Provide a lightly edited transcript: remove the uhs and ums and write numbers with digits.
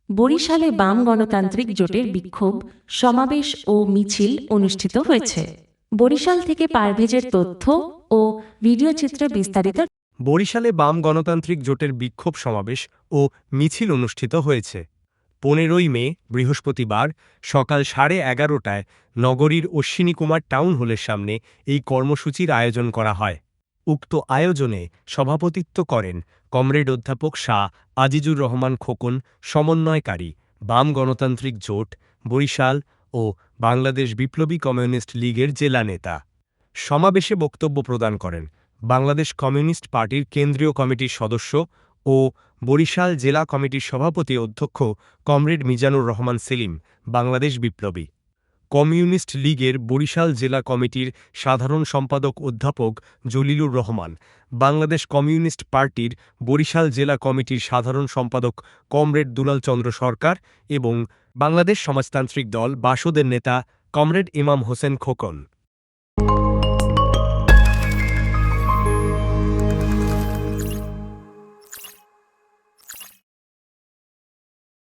বরিশালে বাম গণতান্ত্রিক জোটের বিক্ষোভ সমাবেশ ও মিছিল অনুষ্ঠিত হয়েছে। বরিশাল থেকে পারভেজের তথ্য ও ভিডিওচিত্রে বিস্তারিত। বরিশালে বাম গণতান্ত্রিক জোটের বিক্ষোভ সমাবেশ ও মিছিল অনুষ্ঠিত হয়েছে। 15ই মে বৃহস্পতিবার সকাল 11:30টায় নগরীর অশ্বিনীকুমার টাউন হলের সামনে এই কর্মসূচির আয়োজন করা হয়। উক্ত আয়োজনে সভাপতিত্ব করেন কমরেড অধ্যাপক শাহ আজিজুর রহমান খোকন, সমন্বয়কারী বাম গণতান্ত্রিক জোট বরিশাল ও বাংলাদেশ বিপ্লবী কমিউনিস্ট লীগের জেলা নেতা। সমাবেশে বক্তব্য প্রদান করেন বাংলাদেশ কমিউনিস্ট পার্টির কেন্দ্রীয় কমিটির সদস্য ও বরিশাল জেলা কমিটির সভাপতি অধ্যক্ষ কমরেড মিজানুর রহমান সেলিম, বাংলাদেশ বিপ্লবী কমিউনিস্ট লীগের বরিশাল জেলা কমিটির সাধারণ সম্পাদক অধ্যাপক জলিলুর রহমান, বাংলাদেশ কমিউনিস্ট পার্টির বরিশাল জেলা কমিটির সাধারণ সম্পাদক কমরেড দুলাল চন্দ্র সরকার এবং বাংলাদেশ সমাজতান্ত্রিক দল বাসদের নেতা কমরেড ইমাম হোসেন খোকন।